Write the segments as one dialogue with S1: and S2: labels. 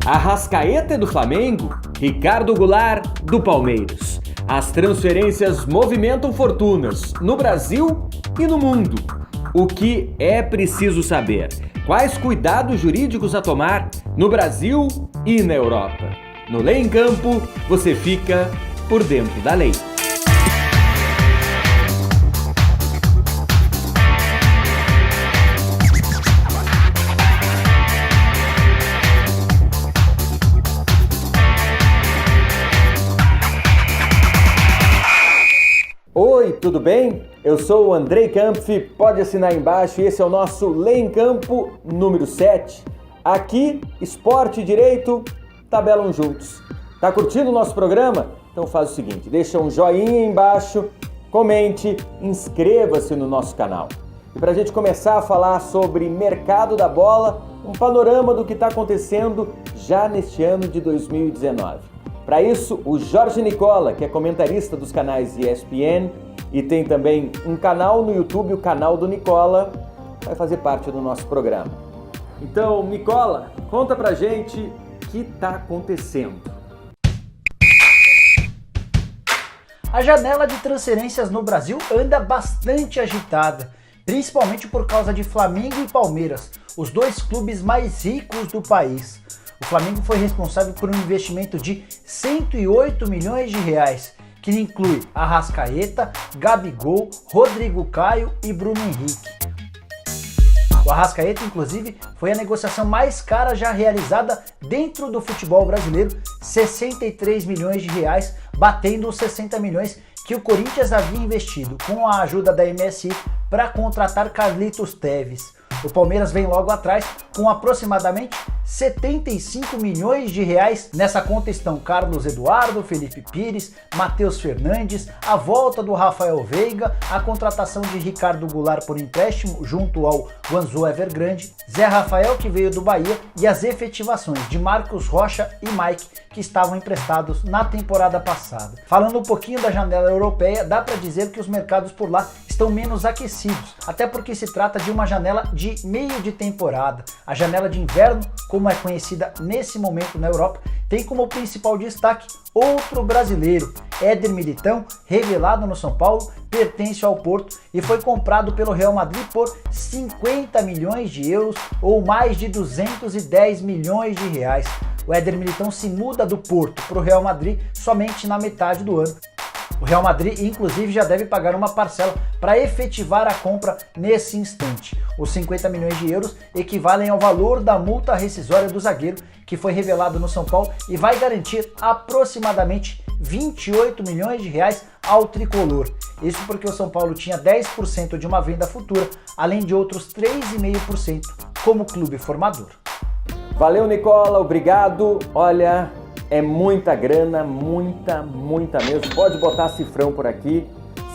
S1: Arrascaeta é do Flamengo, Ricardo Goulart do Palmeiras. As transferências movimentam fortunas no Brasil e no mundo. O que é preciso saber? Quais cuidados jurídicos a tomar no Brasil e na Europa? No Lei em Campo, você fica por dentro da lei. Oi, tudo bem? Eu sou o Andrei Kampf, pode assinar embaixo e esse é o nosso Lei em Campo número 7. Aqui, esporte e direito tabelam juntos. Tá curtindo o nosso programa? Então faz o seguinte, deixa um joinha embaixo, comente, inscreva-se no nosso canal. E para a gente começar a falar sobre mercado da bola, um panorama do que está acontecendo já neste ano de 2019. Para isso, o Jorge Nicola, que é comentarista dos canais ESPN e tem também um canal no YouTube, o canal do Nicola, vai fazer parte do nosso programa. Então, Nicola, conta pra gente o que está acontecendo.
S2: A janela de transferências no Brasil anda bastante agitada, principalmente por causa de Flamengo e Palmeiras, os dois clubes mais ricos do país. O Flamengo foi responsável por um investimento de 108 milhões de reais, que inclui Arrascaeta, Gabigol, Rodrigo Caio e Bruno Henrique. O Arrascaeta, inclusive, foi a negociação mais cara já realizada dentro do futebol brasileiro, 63 milhões de reais, batendo os 60 milhões que o Corinthians havia investido com a ajuda da MSI para contratar Carlitos Tevez. O Palmeiras vem logo atrás com aproximadamente 75 milhões de reais. Nessa conta estão Carlos Eduardo, Felipe Pires, Matheus Fernandes, a volta do Rafael Veiga, a contratação de Ricardo Goulart por empréstimo junto ao Guangzhou Evergrande, Zé Rafael, que veio do Bahia, e as efetivações de Marcos Rocha e Mike, que estavam emprestados na temporada passada. Falando um pouquinho da janela europeia, dá para dizer que os mercados por lá estão menos aquecidos, até porque se trata de uma janela de meio de temporada. A janela de inverno, como é conhecida nesse momento na Europa, tem como principal destaque outro brasileiro, Éder Militão, revelado no São Paulo, pertence ao Porto e foi comprado pelo Real Madrid por 50 milhões de euros ou mais de 210 milhões de reais. O Éder Militão se muda do Porto para o Real Madrid somente na metade do ano. O Real Madrid, inclusive, já deve pagar uma parcela para efetivar a compra nesse instante. Os 50 milhões de euros equivalem ao valor da multa rescisória do zagueiro, que foi revelado no São Paulo e vai garantir aproximadamente 28 milhões de reais ao tricolor. Isso porque o São Paulo tinha 10% de uma venda futura, além de outros 3,5% como clube formador.
S1: Valeu, Nicola, obrigado. Olha, é muita grana, muita mesmo. Pode botar cifrão por aqui.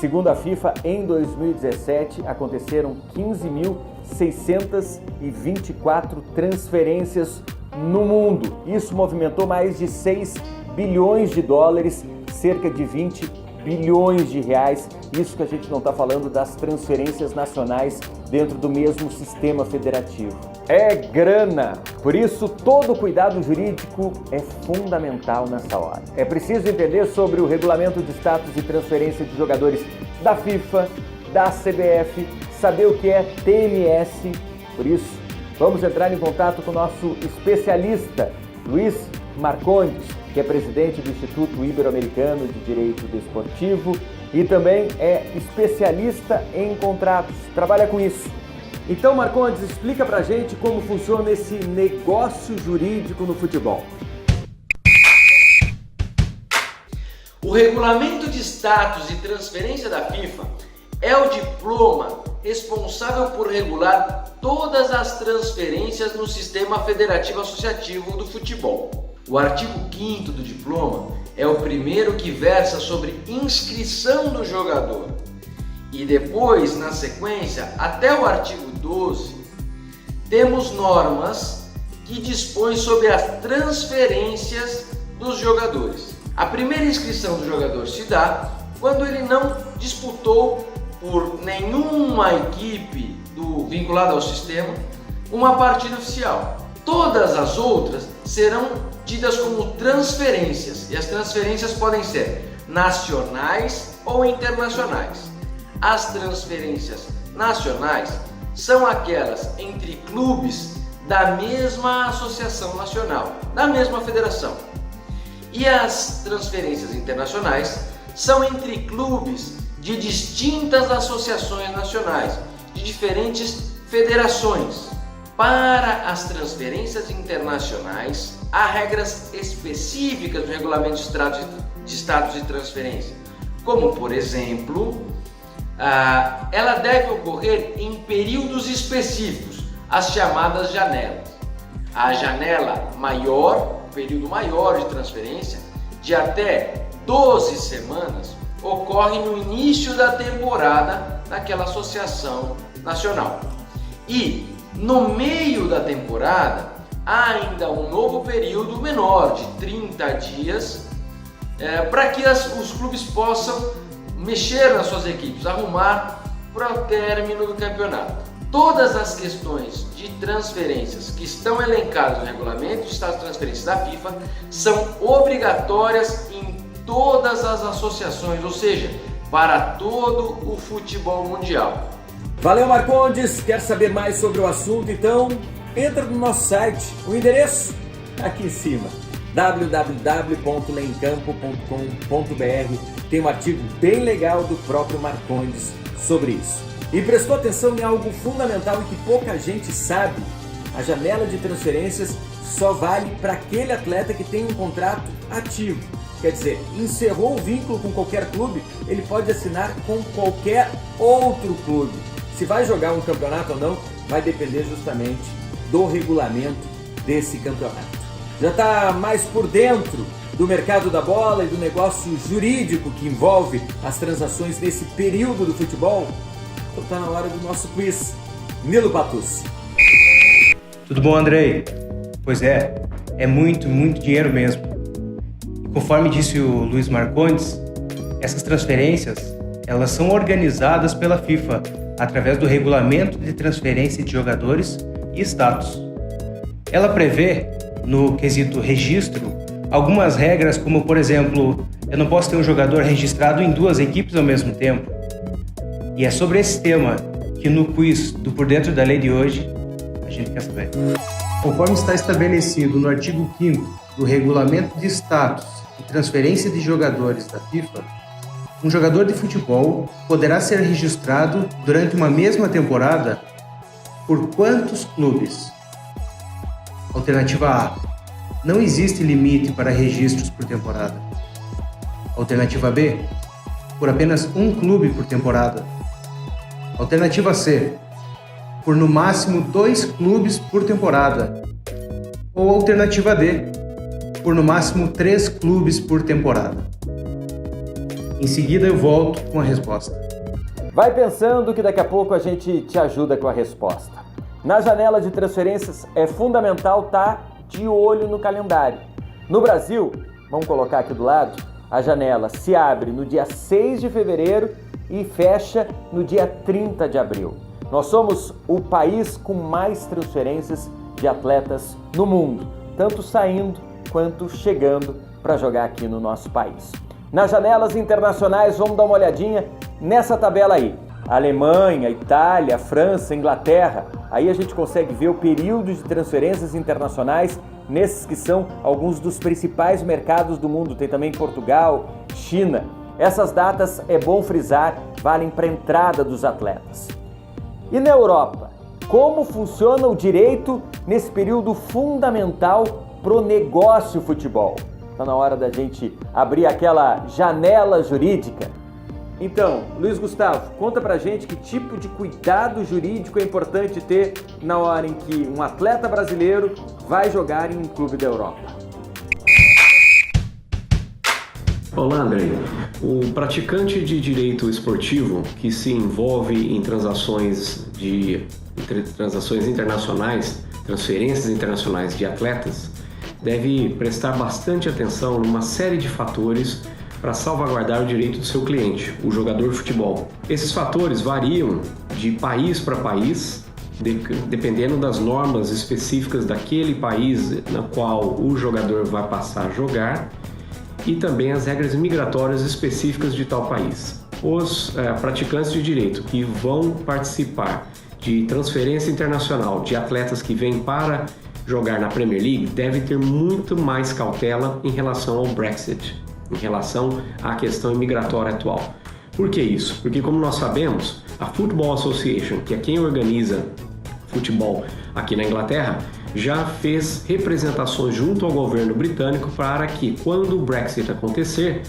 S1: Segundo a FIFA, em 2017 aconteceram 15.624 transferências no mundo. Isso movimentou mais de 6 bilhões de dólares, cerca de 20 bilhões de reais. Isso que a gente não está falando das transferências nacionais dentro do mesmo sistema federativo. É grana, por isso todo cuidado jurídico é fundamental nessa hora. É preciso entender sobre o regulamento de status e transferência de jogadores da FIFA, da CBF, saber o que é TMS. Por isso, vamos entrar em contato com o nosso especialista, Luiz Marcondes, que é presidente do Instituto Ibero-Americano de Direito Desportivo e também é especialista em contratos, trabalha com isso. Então, Marcondes, explica pra gente como funciona esse negócio jurídico no futebol.
S3: O regulamento de status e transferência da FIFA é o diploma responsável por regular todas as transferências no sistema federativo associativo do futebol. O artigo 5º do diploma é o primeiro que versa sobre inscrição do jogador. E depois, na sequência, até o artigo 12, temos normas que dispõem sobre as transferências dos jogadores. A primeira inscrição do jogador se dá quando ele não disputou por nenhuma equipe vinculada ao sistema uma partida oficial. Todas as outras serão tidas como transferências, e as transferências podem ser nacionais ou internacionais. As transferências nacionais são aquelas entre clubes da mesma associação nacional, da mesma federação. E as transferências internacionais são entre clubes de distintas associações nacionais, de diferentes federações. Para as transferências internacionais, há regras específicas no regulamento de status de transferência, como por exemplo, ela deve ocorrer em períodos específicos, as chamadas janelas. A janela maior, o período maior de transferência, de até 12 semanas, ocorre no início da temporada daquela associação nacional. E no meio da temporada, há ainda um novo período menor, de 30 dias, para que os clubes possam mexer nas suas equipes, arrumar para o término do campeonato. Todas as questões de transferências que estão elencadas no regulamento de status de transferência da FIFA são obrigatórias em todas as associações, ou seja, para todo o futebol mundial.
S1: Valeu, Marcondes! Quer saber mais sobre o assunto? Então, entra no nosso site, o endereço aqui em cima, www.leemcampo.com.br. Tem um artigo bem legal do próprio Marcondes sobre isso. E prestou atenção em algo fundamental e que pouca gente sabe: a janela de transferências só vale para aquele atleta que tem um contrato ativo. Quer dizer, encerrou o vínculo com qualquer clube, ele pode assinar com qualquer outro clube. Se vai jogar um campeonato ou não, vai depender justamente do regulamento desse campeonato. Já está mais por dentro do mercado da bola e do negócio jurídico que envolve as transações nesse período do futebol? Então está na hora do nosso quiz. Nilo Patucci.
S4: Tudo bom, Andrei? Pois é muito dinheiro mesmo. E conforme disse o Luiz Marcondes, essas transferências, elas são organizadas pela FIFA através do regulamento de transferência de jogadores e status. Ela prevê, no quesito registro, algumas regras, como por exemplo, eu não posso ter um jogador registrado em 2 equipes ao mesmo tempo. E é sobre esse tema que no quiz do Por Dentro da Lei de hoje a gente quer saber. Conforme está estabelecido no artigo 5º do Regulamento de Status e Transferência de Jogadores da FIFA, um jogador de futebol poderá ser registrado durante uma mesma temporada por quantos clubes? Alternativa A: não existe limite para registros por temporada. Alternativa B: por apenas um clube por temporada. Alternativa C: por no máximo 2 clubes por temporada. Ou alternativa D: por no máximo 3 clubes por temporada. Em seguida eu volto com a resposta.
S1: Vai pensando que daqui a pouco a gente te ajuda com a resposta. Na janela de transferências é fundamental estar de olho no calendário. No Brasil, vamos colocar aqui do lado, a janela se abre no dia 6 de fevereiro e fecha no dia 30 de abril. Nós somos o país com mais transferências de atletas no mundo, tanto saindo quanto chegando para jogar aqui no nosso país. Nas janelas internacionais, vamos dar uma olhadinha nessa tabela aí. Alemanha, Itália, França, Inglaterra. Aí a gente consegue ver o período de transferências internacionais nesses que são alguns dos principais mercados do mundo. Tem também Portugal, China. Essas datas, é bom frisar, valem para a entrada dos atletas. E na Europa, como funciona o direito nesse período fundamental pro negócio futebol? Está na hora da gente abrir aquela janela jurídica. Então, Luiz Gustavo, conta pra gente que tipo de cuidado jurídico é importante ter na hora em que um atleta brasileiro vai jogar em um clube da Europa.
S5: Olá, Andrei. O praticante de direito esportivo que se envolve em transações internacionais, transferências internacionais de atletas, deve prestar bastante atenção numa série de fatores para salvaguardar o direito do seu cliente, o jogador de futebol. Esses fatores variam de país para país dependendo das normas específicas daquele país na qual o jogador vai passar a jogar, e também as regras migratórias específicas de tal país. Os praticantes de direito que vão participar de transferência internacional de atletas que vêm para jogar na Premier League devem ter muito mais cautela em relação ao Brexit, em relação à questão imigratória atual. Por que isso? Porque, como nós sabemos, a Football Association, que é quem organiza futebol aqui na Inglaterra, já fez representações junto ao governo britânico para que, quando o Brexit acontecer,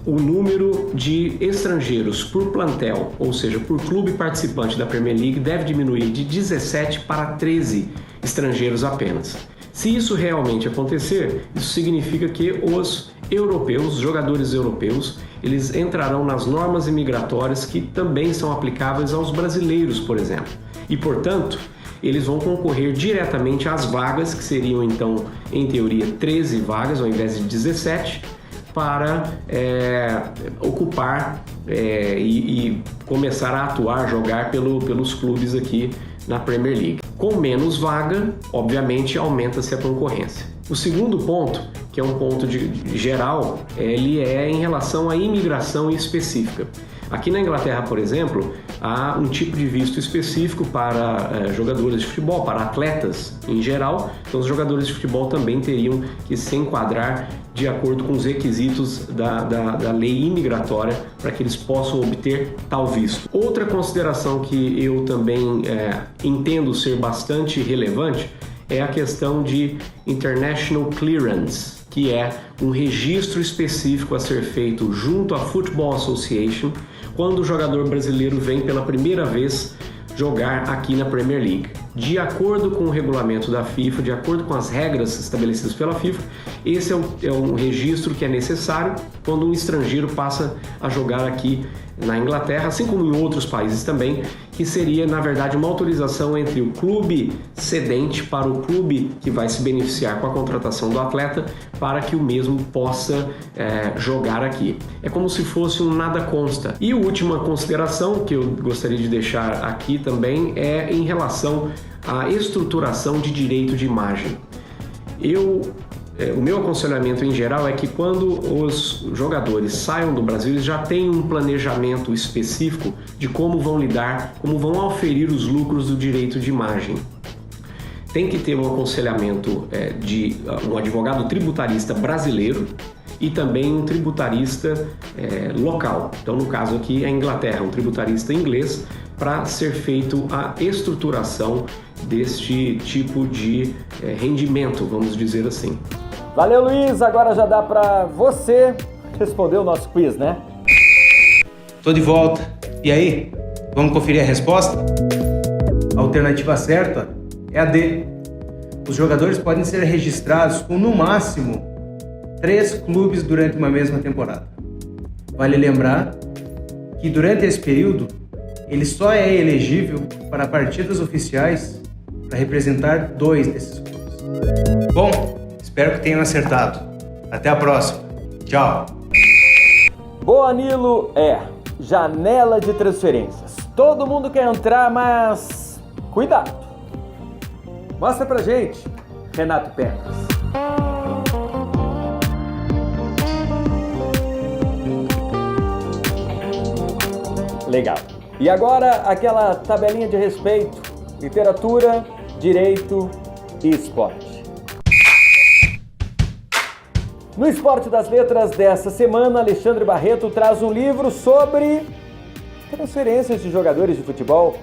S5: o número de estrangeiros por plantel, ou seja, por clube participante da Premier League, deve diminuir de 17 para 13 estrangeiros apenas. Se isso realmente acontecer, isso significa que os europeus, jogadores europeus, eles entrarão nas normas imigratórias que também são aplicáveis aos brasileiros, por exemplo. E, portanto, eles vão concorrer diretamente às vagas, que seriam então, em teoria, 13 vagas ao invés de 17, para ocupar e começar a atuar, jogar pelos clubes aqui na Premier League. Com menos vaga, obviamente, aumenta-se a concorrência. O segundo ponto, que é um ponto geral, ele é em relação à imigração específica. Aqui na Inglaterra, por exemplo, há um tipo de visto específico para jogadores de futebol, para atletas em geral. Então, os jogadores de futebol também teriam que se enquadrar de acordo com os requisitos da lei imigratória para que eles possam obter tal visto. Outra consideração que eu também entendo ser bastante relevante é a questão de International Clearance, que é um registro específico a ser feito junto à Football Association quando o jogador brasileiro vem pela primeira vez jogar aqui na Premier League. De acordo com o regulamento da FIFA, de acordo com as regras estabelecidas pela FIFA, esse é um registro que é necessário quando um estrangeiro passa a jogar aqui na Inglaterra, assim como em outros países também, que seria, na verdade, uma autorização entre o clube cedente para o clube que vai se beneficiar com a contratação do atleta para que o mesmo possa jogar aqui. É como se fosse um nada consta. E a última consideração que eu gostaria de deixar aqui também é em relação à estruturação de direito de imagem. O meu aconselhamento em geral é que quando os jogadores saiam do Brasil, eles já têm um planejamento específico de como vão lidar, como vão auferir os lucros do direito de imagem. Tem que ter um aconselhamento de um advogado tributarista brasileiro e também um tributarista local. Então, no caso aqui, a Inglaterra, um tributarista inglês, para ser feito a estruturação deste tipo de rendimento, vamos dizer assim.
S1: Valeu, Luiz! Agora já dá para você responder o nosso quiz, né?
S4: Tô de volta. E aí? Vamos conferir a resposta? A alternativa certa é a D. Os jogadores podem ser registrados com, no máximo, 3 clubes durante uma mesma temporada. Vale lembrar que durante esse período, ele só é elegível para partidas oficiais para representar 2 desses clubes. Bom, espero que tenham acertado. Até a próxima. Tchau.
S1: Boa, Nilo, janela de transferências. Todo mundo quer entrar, mas cuidado. Mostra pra gente, Renato Pedras. Legal. E agora aquela tabelinha de respeito: literatura, direito e esporte. No Esporte das Letras dessa semana, Alexandre Barreto traz um livro sobre transferências de jogadores de futebol,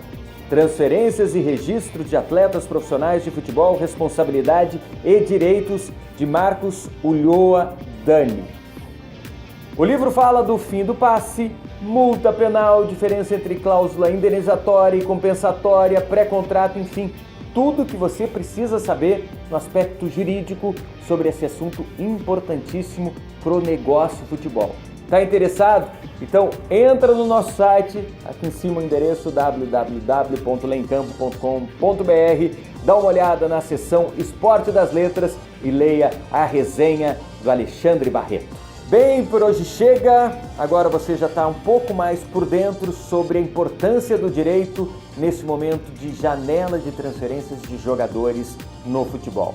S1: transferências e registro de atletas profissionais de futebol, responsabilidade e direitos, de Marcos Ulloa Dani. O livro fala do fim do passe, multa penal, diferença entre cláusula indenizatória e compensatória, pré-contrato, enfim, tudo que você precisa saber no aspecto jurídico sobre esse assunto importantíssimo pro negócio futebol. Tá interessado? Então entra no nosso site, aqui em cima o endereço www.lencampo.com.br, dá uma olhada na seção Esporte das Letras e leia a resenha do Alexandre Barreto. Bem, por hoje chega. Agora você já está um pouco mais por dentro sobre a importância do direito nesse momento de janela de transferências de jogadores no futebol.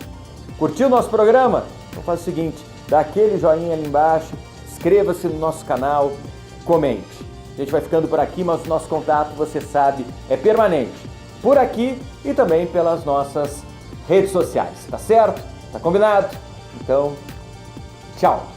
S1: Curtiu o nosso programa? Então faz o seguinte, dá aquele joinha ali embaixo, inscreva-se no nosso canal, comente. A gente vai ficando por aqui, mas o nosso contato, você sabe, é permanente. Por aqui e também pelas nossas redes sociais, tá certo? Tá combinado? Então, tchau!